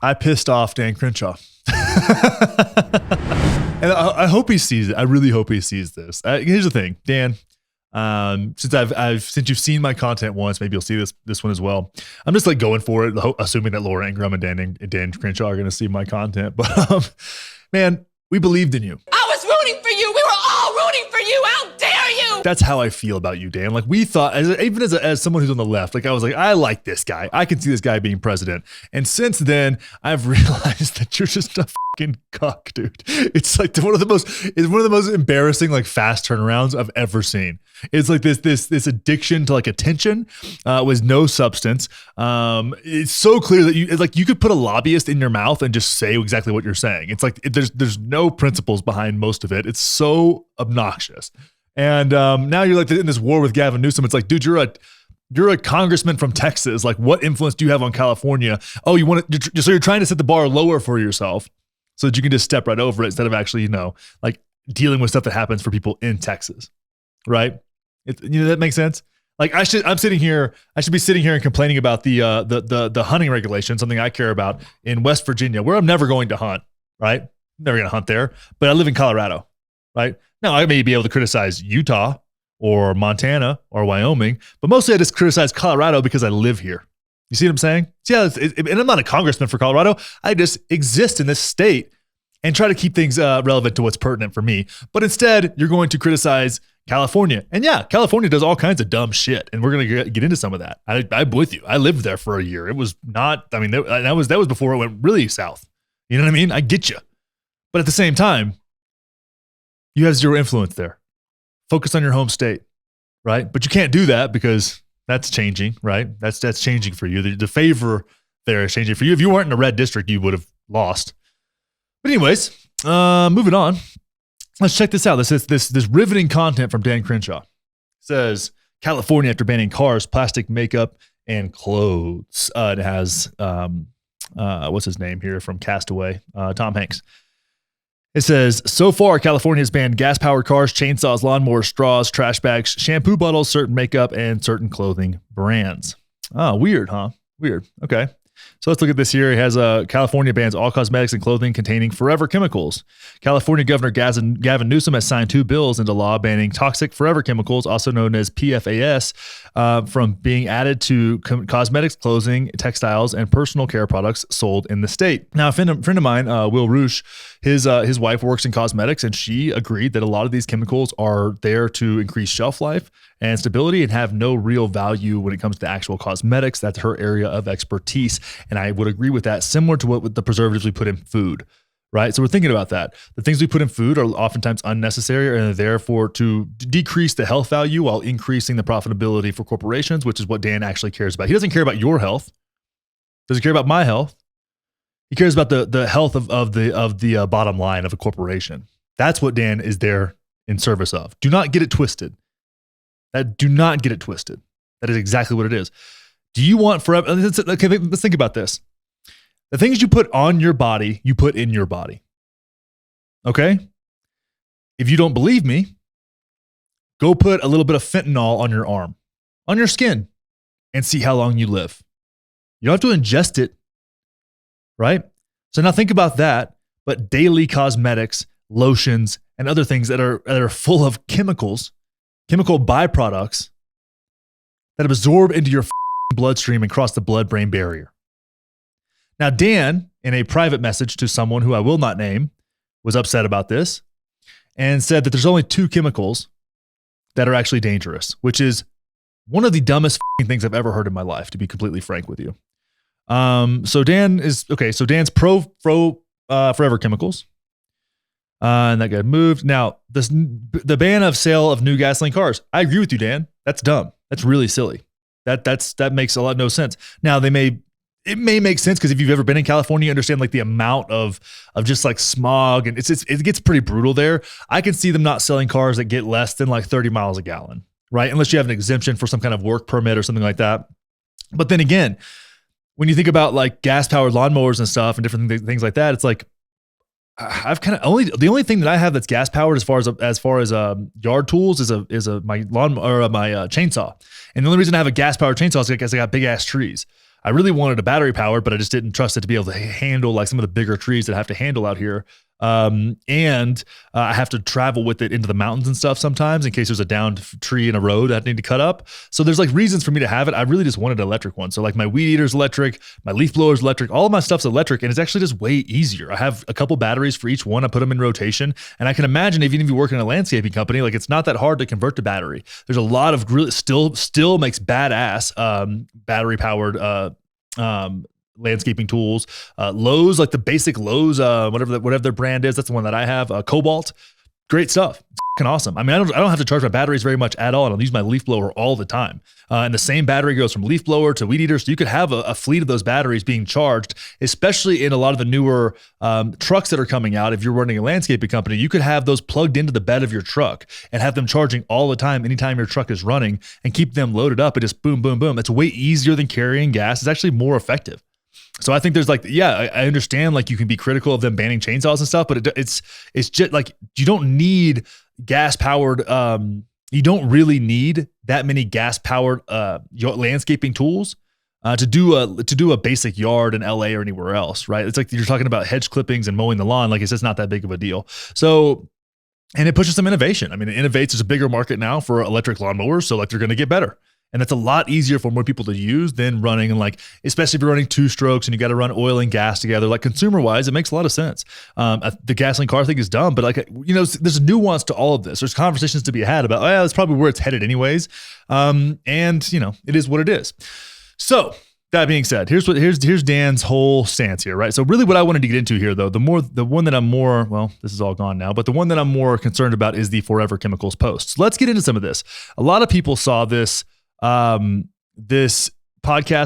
I pissed off Dan Crenshaw. And I hope he sees it. I really hope he sees this. Here's the thing, Dan. Since you've seen my content once, maybe you'll see this one as well. I'm just like going for it, assuming that Laura Ingraham and Dan Crenshaw are going to see my content. But man, we believed in you. I was rooting for you. We were all rooting for you. How dare you? That's how I feel about you, Dan. Like we thought, even as someone who's on the left, like I was like, I like this guy. I can see this guy being president. And since then, I've realized that you're just a fucking cuck, dude. It's like one of the most embarrassing, like fast turnarounds I've ever seen. It's like this addiction to like attention with no substance. It's so clear that you could put a lobbyist in your mouth and just say exactly what you're saying. It's like there's no principles behind most of it. It's so obnoxious. And now you're like in this war with Gavin Newsom. It's like, dude, you're a congressman from Texas. Like, what influence do you have on California? Oh, so you're trying to set the bar lower for yourself so that you can just step right over it instead of actually, like dealing with stuff that happens for people in Texas, right? That makes sense. Like I should be sitting here and complaining about the hunting regulation, something I care about in West Virginia, where I'm never going to hunt, right? I'm never going to hunt there, but I live in Colorado, right? Now I may be able to criticize Utah or Montana or Wyoming, but mostly I just criticize Colorado because I live here. You see what I'm saying? So yeah, and I'm not a congressman for Colorado. I just exist in this state and try to keep things relevant to what's pertinent for me. But instead, you're going to criticize California. And yeah, California does all kinds of dumb shit. And we're going to get into some of that. I'm with you. I lived there for a year. It was not, that was before it went really south. You know what I mean? I get you. But at the same time, you have zero influence there. Focus on your home state, right? But you can't do that because that's changing, right? That's changing for you. The favor there is changing for you. If you weren't in a red district, you would have lost. But anyways, moving on. Let's check this out. This is this riveting content from Dan Crenshaw. It says California after banning cars, plastic makeup, and clothes. It has what's his name here from Castaway, Tom Hanks. It says, so far, California has banned gas-powered cars, chainsaws, lawnmowers, straws, trash bags, shampoo bottles, certain makeup, and certain clothing brands. Oh, weird, huh? Weird. Okay. So let's look at this here. It has California bans all cosmetics and clothing containing forever chemicals. California Governor Gavin Newsom has signed 2 bills into law banning toxic forever chemicals, also known as PFAS, from being added to cosmetics, clothing, textiles, and personal care products sold in the state. Now, a friend of mine, Will Roosh, his wife works in cosmetics, and she agreed that a lot of these chemicals are there to increase shelf life and stability and have no real value when it comes to actual cosmetics. That's her area of expertise. And I would agree with that, similar to what with the preservatives we put in food, right? So we're thinking about that. The things we put in food are oftentimes unnecessary and are therefore to decrease the health value while increasing the profitability for corporations, which is what Dan actually cares about. He doesn't care about your health. Doesn't care about my health. He cares about the health of the bottom line of a corporation. That's what Dan is there in service of. Do not get it twisted. Do not get it twisted. That is exactly what it is. Do you want forever? Okay, let's think about this. The things you put on your body, you put in your body. Okay? If you don't believe me, go put a little bit of fentanyl on your arm, on your skin, and see how long you live. You don't have to ingest it, right? So now think about that, but daily cosmetics, lotions, and other things that are full of chemicals, chemical byproducts that absorb into your bloodstream and cross the blood-brain barrier. Now, Dan, in a private message to someone who I will not name, was upset about this and said that there's only 2 chemicals that are actually dangerous, which is one of the dumbest things I've ever heard in my life, to be completely frank with you. So Dan's pro forever chemicals. And that got moved. Now, the ban of sale of new gasoline cars. I agree with you, Dan. That's dumb. That's really silly. That makes no sense. Now, it may make sense because if you've ever been in California, you understand like the amount of just like smog, and it gets pretty brutal there. I can see them not selling cars that get less than like 30 miles a gallon, right? Unless you have an exemption for some kind of work permit or something like that. But then again, when you think about like gas-powered lawnmowers and stuff and different things like that, it's like I've kind of the only thing that I have that's gas powered as far as yard tools is my lawn or my chainsaw. And the only reason I have a gas powered chainsaw is because I got big ass trees. I really wanted a battery powered, but I just didn't trust it to be able to handle like some of the bigger trees that I have to handle out here. And I have to travel with it into the mountains and stuff sometimes in case there's a downed tree in a road I need to cut up. So there's like reasons for me to have it. I really just wanted an electric one. So like my weed eater's electric, my leaf blower's electric, all of my stuff's electric, and it's actually just way easier. I have a couple batteries for each one. I put them in rotation, and I can imagine even if you work in a landscaping company, like it's not that hard to convert to battery. There's a lot of really still makes badass battery powered landscaping tools. Lowe's, like the basic Lowe's, whatever their brand is, that's the one that I have. Cobalt, great stuff. It's fucking awesome. I mean, I don't have to charge my batteries very much at all, and I'll use my leaf blower all the time. And the same battery goes from leaf blower to weed eater, so you could have a fleet of those batteries being charged, especially in a lot of the newer trucks that are coming out. If you're running a landscaping company, you could have those plugged into the bed of your truck and have them charging all the time anytime your truck is running, and keep them loaded up and just boom, boom, boom. It's way easier than carrying gas. It's actually more effective. So I think there's like, I understand like you can be critical of them banning chainsaws and stuff, but it's just like, you don't need gas powered, you don't really need that many gas powered landscaping tools to do a basic yard in LA or anywhere else, right? It's like you're talking about hedge clippings and mowing the lawn, like it's just not that big of a deal. So, and it pushes some innovation. I mean, it innovates. There's a bigger market now for electric lawnmowers, so like they're going to get better. And that's a lot easier for more people to use than running, and like, especially if you're running 2 strokes and you got to run oil and gas together, like consumer wise, it makes a lot of sense. The gasoline car thing is dumb, but like, there's a nuance to all of this. There's conversations to be had about, that's probably where it's headed anyways. And it is what it is. So that being said, here's Dan's whole stance here, right? So really what I wanted to get into here though, the one that I'm more, well, this is all gone now, but the one that I'm more concerned about is the Forever Chemicals posts. Let's get into some of this. A lot of people saw this podcast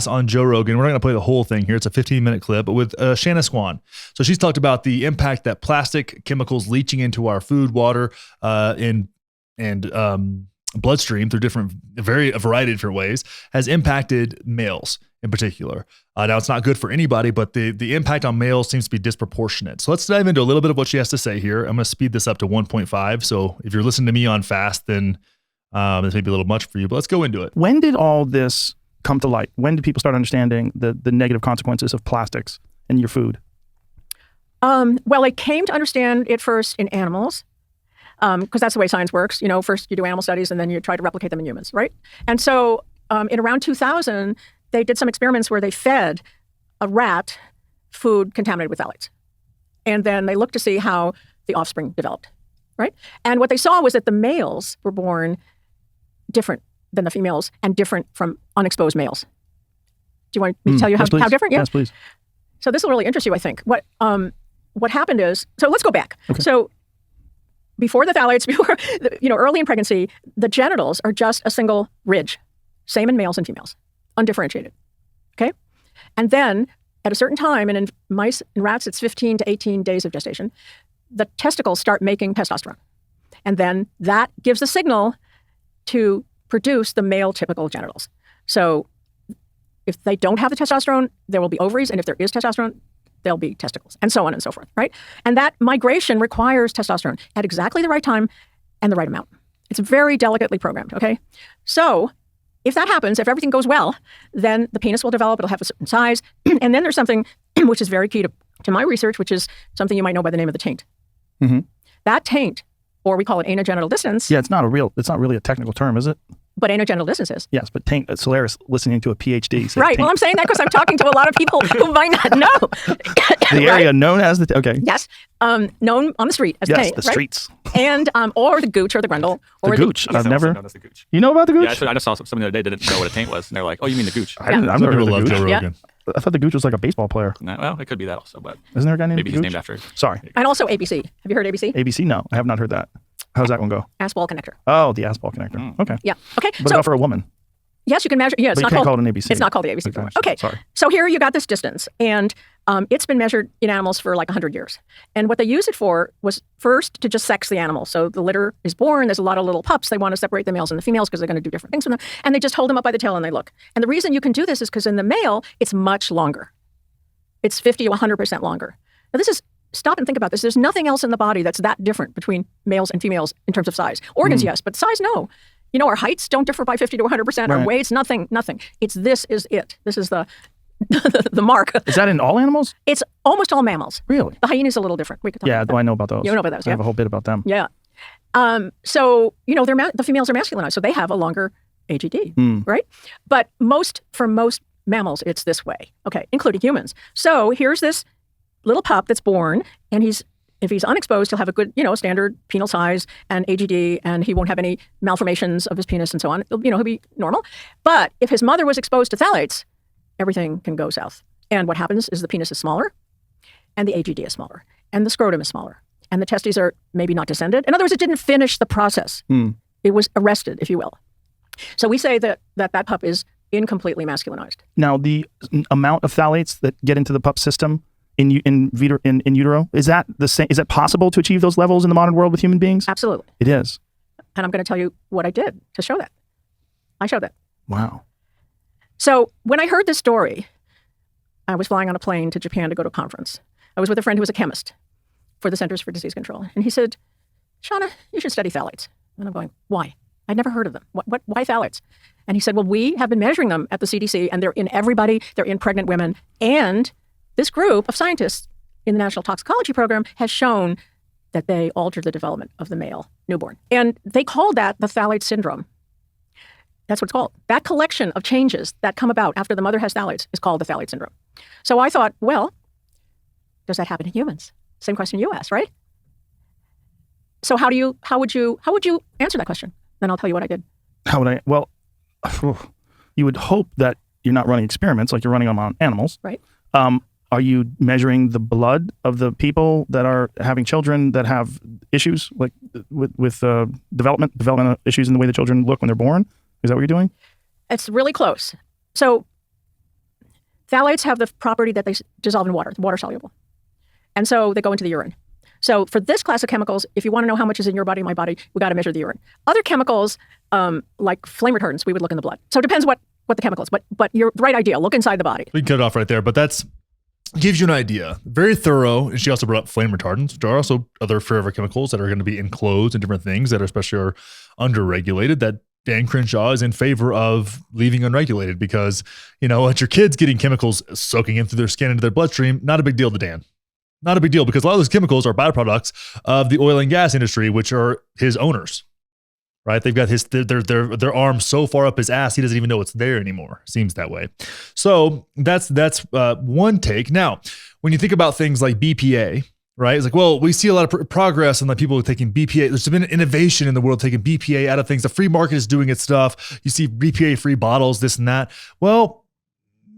on Joe Rogan. We're not going to play the whole thing here. It's a 15-minute clip, but with Shanna Swan. So she's talked about the impact that plastic chemicals leaching into our food, water, and bloodstream through a variety of different ways has impacted males in particular. Now it's not good for anybody, but the impact on males seems to be disproportionate. So let's dive into a little bit of what she has to say here. I'm going to speed this up to 1.5. So if you're listening to me on fast, then this may be a little much for you, but let's go into it. When did all this come to light? When did people start understanding the negative consequences of plastics in your food? Well, they came to understand it first in animals, because that's the way science works. First you do animal studies and then you try to replicate them in humans, right? And so in around 2000, they did some experiments where they fed a rat food contaminated with phthalates. And then they looked to see how the offspring developed, right? And what they saw was that the males were born different than the females and different from unexposed males. Do you want me to tell you how different? Yeah. Yes, please. So this will really interest you, I think. What happened is, so let's go back. Okay. So before the phthalates, early in pregnancy, the genitals are just a single ridge, same in males and females, undifferentiated, okay? And then at a certain time, and in mice and rats, it's 15 to 18 days of gestation, the testicles start making testosterone. And then that gives a signal to produce the male typical genitals. So if they don't have the testosterone, there will be ovaries. And if there is testosterone, there'll be testicles, and so on and so forth, right? And that migration requires testosterone at exactly the right time and the right amount. It's very delicately programmed, okay? So if that happens, if everything goes well, then the penis will develop, it'll have a certain size. And then there's something which is very key to my research, which is something you might know by the name of the taint. Mm-hmm. That taint, or we call it anogenital distance. Yeah, it's not really a technical term, is it? But anogenital distance is. Yes, but taint, Solaris listening to a PhD. Right, taint. well, I'm saying that because I'm talking to a lot of people who might not know. The area known as the, okay. Yes, known on the street as the taint. Yes, the streets. And, or the gooch or the grundle. Or the gooch. I've never known as the gooch. You know about the gooch? Yeah, I just saw somebody the other day didn't know what a taint was. And they're like, oh, you mean the gooch? I've never heard of the gooch. Yeah. I thought the gooch was like a baseball player. No, well, it could be that also, but isn't there a guy named maybe Gooch? he's named after. Sorry. And also ABC. Have you heard ABC? ABC? No, I have not heard that. How's that one go? Ass ball connector. Oh, the ass ball connector. Okay. Yeah. Okay. But not for a woman. Yes, you can measure. Yeah, it's but not you can't called call it an ABC. It's not called the ABC. Okay. Sorry. So here you got this distance, and it's been measured in animals for like 100 years. And what they use it for was first to just sex the animal. So the litter is born. There's a lot of little pups. They want to separate the males and the females because they're going to do different things with them. And they just hold them up by the tail and they look. And the reason you can do this is because in the male, it's much longer. It's 50 to 100% longer. Now this is, stop and think about this. There's nothing else in the body that's that different between males and females in terms of size. Organs, yes, but size, no. Our heights don't differ by 50 to 100%. Right. Our weights, nothing. This is it. This is the the mark. Is that in all animals? It's almost all mammals. Really? The hyena is a little different. We could talk Yeah, about that. I know about those. You know about those, I yeah. have a whole bit about them. Yeah. So, the females are masculinized, so they have a longer AGD, right? But for most mammals, it's this way, okay, including humans. So here's this little pup that's born, and if he's unexposed, he'll have a good, standard penile size and AGD, and he won't have any malformations of his penis and so on. He'll be normal. But if his mother was exposed to phthalates, everything can go south. And what happens is the penis is smaller, and the AGD is smaller, and the scrotum is smaller, and the testes are maybe not descended. In other words, it didn't finish the process. It was arrested, if you will. So we say that pup is incompletely masculinized. Now, the amount of phthalates that get into the pup system in utero, is that the same? Is it possible to achieve those levels in the modern world with human beings? Absolutely. It is. And I'm going to tell you what I did to show that. I showed that. Wow. So when I heard this story, I was flying on a plane to Japan to go to a conference. I was with a friend who was a chemist for the Centers for Disease Control. And he said, Shauna, you should study phthalates. And I'm going, why? I'd never heard of them. Why phthalates? And he said, well, we have been measuring them at the CDC, and they're in everybody. They're in pregnant women. And this group of scientists in the National Toxicology Program has shown that they alter the development of the male newborn. And they called that the phthalate syndrome. That's what it's called. That collection of changes that come about after the mother has phthalates is called the phthalate syndrome. So I thought, well, does that happen in humans? Same question you asked, right? So how would you answer that question? Then I'll tell you what I did. How would I? Well, you would hope that you're not running experiments like you're running them on animals. Right. Are you measuring the blood of the people that are having children that have issues like with developmental issues in the way the children look when they're born? Is that what you're doing? It's really close. So phthalates have the property that they dissolve in water, water soluble. And so they go into the urine. So for this class of chemicals, if you want to know how much is in your body, my body, we got to measure the urine. Other chemicals, like flame retardants, we would look in the blood. So it depends what the chemical is. But you're the right idea. Look inside the body. We can cut it off right there, but that's gives you an idea. Very thorough. And she also brought up flame retardants, which are also other forever chemicals that are going to be enclosed in different things that especially are under-regulated, that Dan Crenshaw is in favor of leaving unregulated because, it's your kids getting chemicals soaking in through their skin into their bloodstream. Not a big deal to Dan. Not a big deal because a lot of those chemicals are byproducts of the oil and gas industry, which are his owners, right? They've got their arms so far up his ass, he doesn't even know it's there anymore. Seems that way. So that's one take. Now, when you think about things like BPA, right? It's like, well, we see a lot of progress in like people taking BPA. There's been innovation in the world taking BPA out of things. The free market is doing its stuff. You see BPA-free bottles, this and that. Well,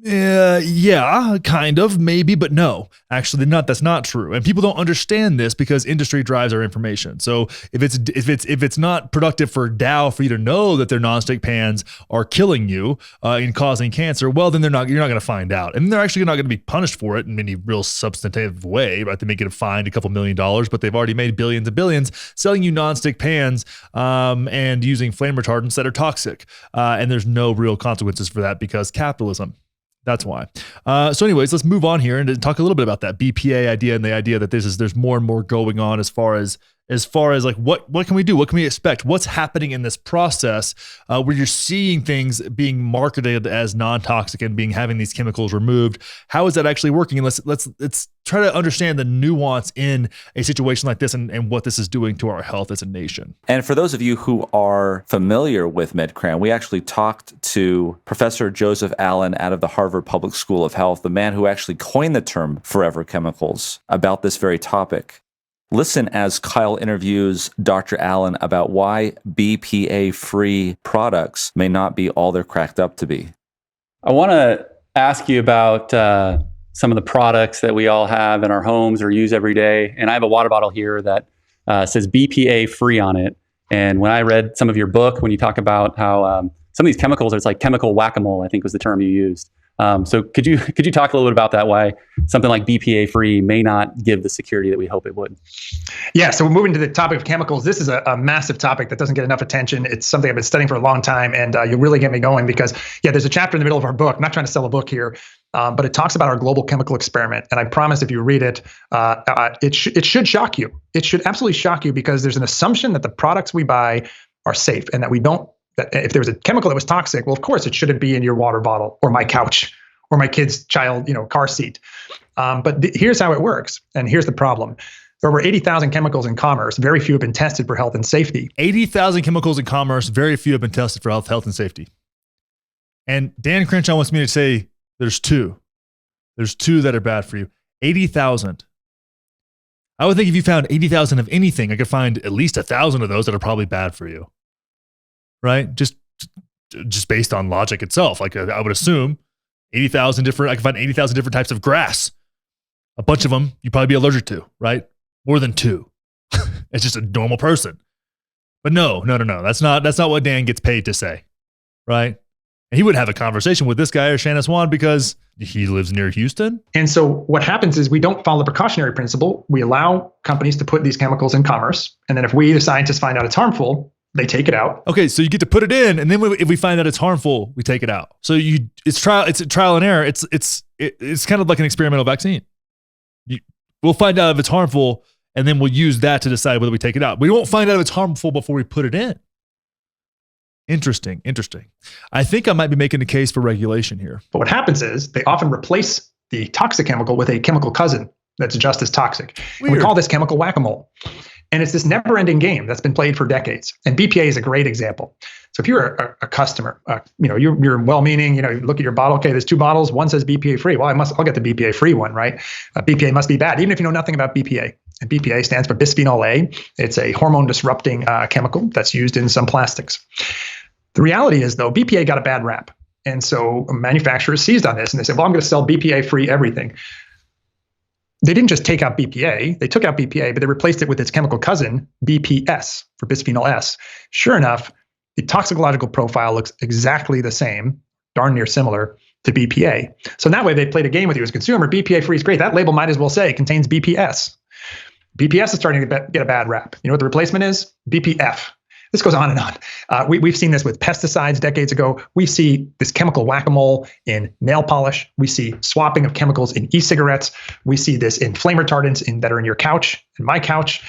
yeah, kind of, maybe, but no, actually not. That's not true. And people don't understand this because industry drives our information. So if it's not productive for Dow for you to know that their nonstick pans are killing you and causing cancer, well, then you're not going to find out. And they're actually not going to be punished for it in any real substantive way, right? They may get fined a couple $1 million, but they've already made billions and billions selling you nonstick pans and using flame retardants that are toxic. And there's no real consequences for that because capitalism. That's why. So anyways, let's move on here and talk a little bit about that BPA idea and the idea that there's more and more going on as far as like what can we do? What can we expect? What's happening in this process where you're seeing things being marketed as non-toxic and having these chemicals removed? How is that actually working? And let's try to understand the nuance in a situation like this and what this is doing to our health as a nation. And for those of you who are familiar with MedCram, we actually talked to Professor Joseph Allen out of the Harvard Public School of Health, the man who actually coined the term forever chemicals, about this very topic. Listen as Kyle interviews Dr. Allen about why BPA-free products may not be all they're cracked up to be. I want to ask you about some of the products that we all have in our homes or use every day. And I have a water bottle here that says BPA-free on it. And when I read some of your book, when you talk about how some of these chemicals, it's like chemical whack-a-mole, I think was the term you used. So could you talk a little bit about that, why something like BPA-free may not give the security that we hope it would? Yeah, so we're moving to the topic of chemicals. This is a massive topic that doesn't get enough attention. It's something I've been studying for a long time, and you'll really get me going because, there's a chapter in the middle of our book. I'm not trying to sell a book here, but it talks about our global chemical experiment. And I promise if you read it, it should shock you. It should absolutely shock you because there's an assumption that the products we buy are safe and that we don't. That if there was a chemical that was toxic, well, of course, it shouldn't be in your water bottle or my couch or my kid's child, car seat. But here's how it works. And here's the problem. There are over 80,000 chemicals in commerce. Very few have been tested for health and safety. 80,000 chemicals in commerce. Very few have been tested for health and safety. And Dan Crenshaw wants me to say there's two. There's two that are bad for you. 80,000. I would think if you found 80,000 of anything, I could find at least 1,000 of those that are probably bad for you. Right? Just based on logic itself. Like I would assume 80,000 different, I can find 80,000 different types of grass. A bunch of them you'd probably be allergic to, right? More than two. It's just a normal person. But no. That's not what Dan gets paid to say, right? And he would have a conversation with this guy or Shanna Swan because he lives near Houston. And so what happens is we don't follow the precautionary principle. We allow companies to put these chemicals in commerce. And then if we, the scientists, find out it's harmful, they take it out. Okay, so you get to put it in, and then if we find out it's harmful, we take it out. So it's trial and error. It's kind of like an experimental vaccine. We'll find out if it's harmful, and then we'll use that to decide whether we take it out. We won't find out if it's harmful before we put it in. Interesting. I think I might be making a case for regulation here. But what happens is they often replace the toxic chemical with a chemical cousin that's just as toxic. And we call this chemical whack-a-mole. And it's this never-ending game that's been played for decades. And BPA is a great example. So if you're a customer, you're well-meaning, you look at your bottle, okay, there's 2 bottles, one says BPA-free. Well, I'll get the BPA-free one, right? BPA must be bad, even if you know nothing about BPA. And BPA stands for bisphenol A. It's a hormone-disrupting chemical that's used in some plastics. The reality is, though, BPA got a bad rap. And so manufacturers seized on this, and they said, well, I'm going to sell BPA-free everything. They didn't just take out BPA. They took out BPA, but they replaced it with its chemical cousin, BPS, for bisphenol S. Sure enough, the toxicological profile looks exactly the same, darn near similar to BPA. So in that way, they played a game with you as a consumer. BPA-free is great. That label might as well say it contains BPS. BPS is starting to get a bad rap. You know what the replacement is? BPF. This goes on and on. We've seen this with pesticides decades ago. We see this chemical whack-a-mole in nail polish. We see swapping of chemicals in e-cigarettes. We see this in flame retardants that are in your couch, in my couch.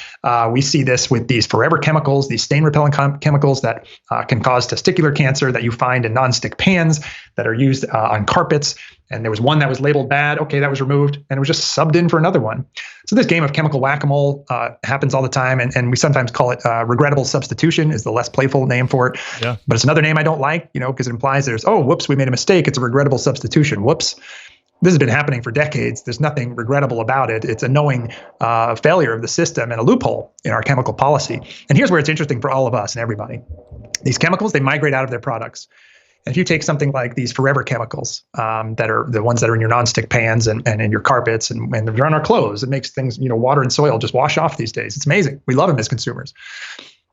We see this with these forever chemicals, these stain-repellent chemicals that can cause testicular cancer that you find in nonstick pans that are used on carpets. And there was one that was labeled bad. Okay, that was removed, and it was just subbed in for another one. So this game of chemical whack-a-mole happens all the time, and we sometimes call it regrettable substitution is the less playful name for it. Yeah. But it's another name I don't like, because it implies whoops, we made a mistake. It's a regrettable substitution. Whoops. This has been happening for decades. There's nothing regrettable about it. It's a knowing failure of the system and a loophole in our chemical policy. And here's where it's interesting for all of us and everybody. These chemicals, they migrate out of their products. And if you take something like these forever chemicals that are the ones that are in your nonstick pans and in your carpets and they're on our clothes, it makes things, water and soil just wash off these days. It's amazing. We love them as consumers.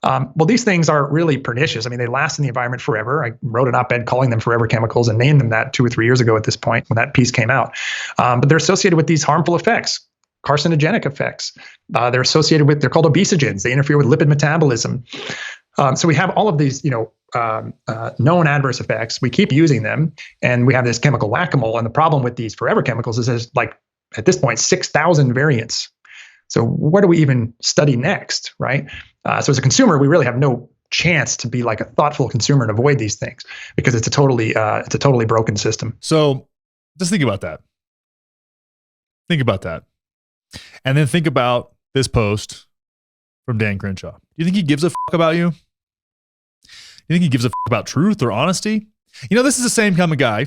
Well, these things are really pernicious. I mean, they last in the environment forever. I wrote an op-ed calling them forever chemicals and named them that 2 or 3 years ago at this point when that piece came out. But they're associated with these harmful effects, carcinogenic effects. They're associated with, they're called obesogens. They interfere with lipid metabolism. So we have all of these, known adverse effects. We keep using them, and we have this chemical whack-a-mole. And the problem with these forever chemicals is there's at this point, 6,000 variants. So what do we even study next, right? So as a consumer, we really have no chance to be like a thoughtful consumer and avoid these things because it's a totally broken system. So just think about that. And then think about this post from Dan Crenshaw. Do you think he gives a fuck about you? You think he gives a fuck about truth or honesty? This is the same kind of guy.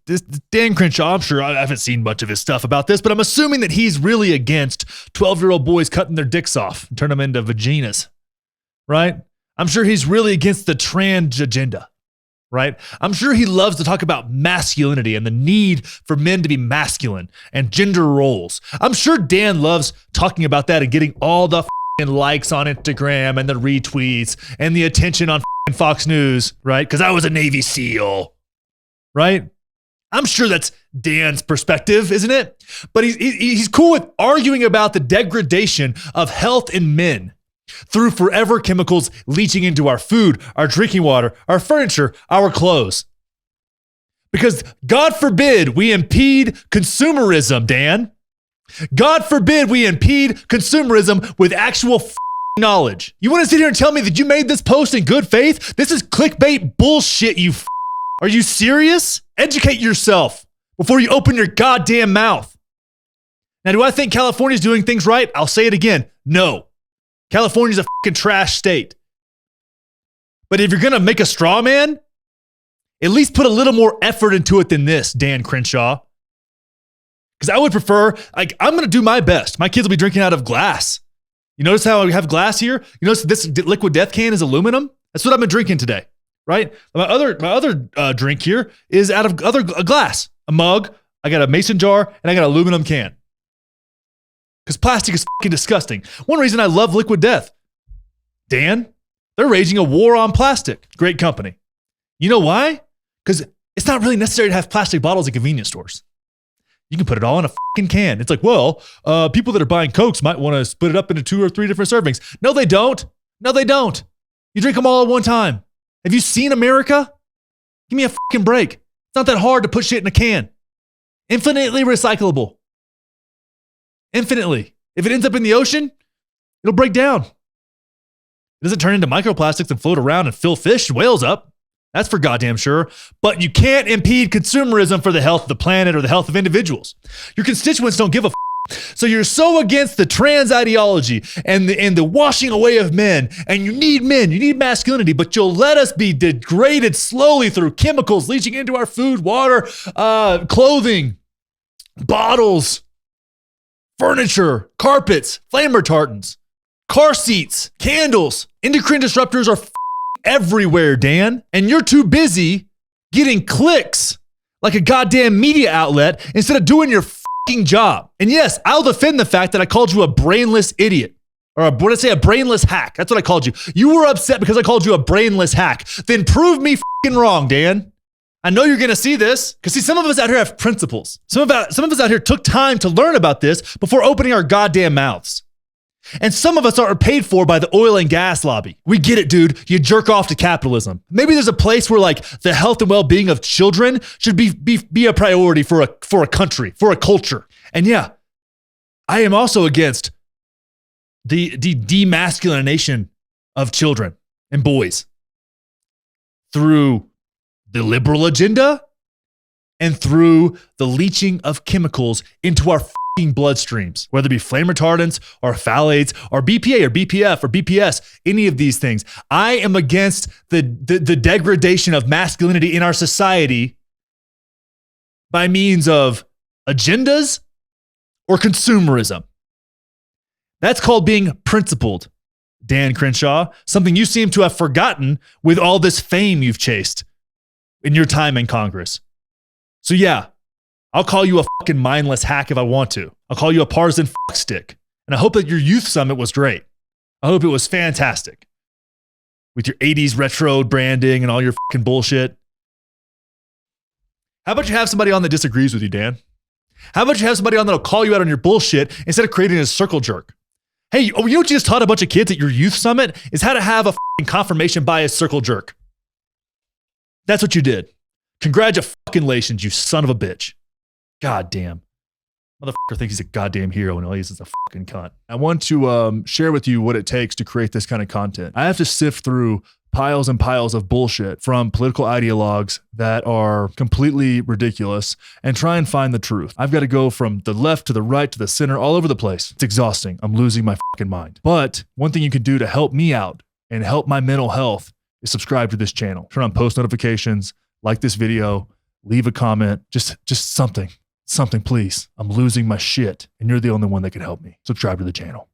This Dan Crenshaw, I'm sure I haven't seen much of his stuff about this, but I'm assuming that he's really against 12-year-old boys cutting their dicks off and turn them into vaginas, right? I'm sure he's really against the trans agenda, right? I'm sure he loves to talk about masculinity and the need for men to be masculine and gender roles. I'm sure Dan loves talking about that and getting all the likes on Instagram and the retweets and the attention on Fox News, right? Because I was a Navy SEAL, right? I'm sure that's Dan's perspective, isn't it? But he's cool with arguing about the degradation of health in men through forever chemicals leaching into our food, our drinking water, our furniture, our clothes. Because God forbid we impede consumerism, Dan. God forbid we impede consumerism with actual knowledge. You want to sit here and tell me that you made this post in good faith? This is clickbait bullshit, Are you serious? Educate yourself before you open your goddamn mouth. Now, do I think California's doing things right? I'll say it again. No. California's a fucking trash state. But if you're going to make a straw man, at least put a little more effort into it than this, Dan Crenshaw. Because I would prefer, like, I'm going to do my best. My kids will be drinking out of glass. You notice how I have glass here? You notice this liquid death can is aluminum? That's what I've been drinking today, right? My other drink here is out of a glass, a mug. I got a mason jar, and I got an aluminum can. Because plastic is fucking disgusting. One reason I love Liquid Death, Dan, they're waging a war on plastic. Great company. You know why? Because it's not really necessary to have plastic bottles at convenience stores. You can put it all in a fucking can. It's like, well, people that are buying Cokes might want to split it up into 2 or 3 different servings. No, they don't. No, they don't. You drink them all at one time. Have you seen America? Give me a fucking break. It's not that hard to put shit in a can. Infinitely recyclable. Infinitely. If it ends up in the ocean, it'll break down. It doesn't turn into microplastics and float around and fill fish and whales up. That's for goddamn sure. But you can't impede consumerism for the health of the planet or the health of individuals. Your constituents don't give a So you're so against the trans ideology and the washing away of men, and you need masculinity, but you'll let us be degraded slowly through chemicals leaching into our food, water, clothing, bottles, furniture, carpets, flame retardants, car seats, candles. Endocrine disruptors are everywhere, Dan. And you're too busy getting clicks like a goddamn media outlet instead of doing your fucking job. And yes, I'll defend the fact that I called you a brainless idiot. Or a brainless hack. That's what I called you. You were upset because I called you a brainless hack. Then prove me fucking wrong, Dan. I know you're going to see this because see, some of us out here have principles. Some of us out here took time to learn about this before opening our goddamn mouths. And some of us are paid for by the oil and gas lobby. We get it, dude. You jerk off to capitalism. Maybe there's a place where like the health and well-being of children should be a priority for a country, for a culture. And yeah, I am also against the demasculination of children and boys through the liberal agenda and through the leaching of chemicals into our bloodstreams, whether it be flame retardants or phthalates or BPA or BPF or BPS, any of these things. I am against the degradation of masculinity in our society by means of agendas or consumerism. That's called being principled, Dan Crenshaw, something you seem to have forgotten with all this fame you've chased in your time in Congress. So yeah, I'll call you a fucking mindless hack if I want to. I'll call you a partisan fuckstick. And I hope that your youth summit was great. I hope it was fantastic. With your 80s retro branding and all your fucking bullshit. How about you have somebody on that disagrees with you, Dan? How about you have somebody on that'll call you out on your bullshit instead of creating a circle jerk? Hey, you know what you just taught a bunch of kids at your youth summit is how to have a fucking confirmation bias circle jerk. That's what you did. Congratulations, you son of a bitch. God damn. Motherfucker thinks he's a goddamn hero and all he is a fucking cunt. I want to share with you what it takes to create this kind of content. I have to sift through piles and piles of bullshit from political ideologues that are completely ridiculous and try and find the truth. I've got to go from the left to the right to the center, all over the place. It's exhausting. I'm losing my fucking mind. But one thing you can do to help me out and help my mental health is subscribe to this channel. Turn on post notifications, like this video, leave a comment, just something. Something, please. I'm losing my shit, and you're the only one that can help me. Subscribe to the channel.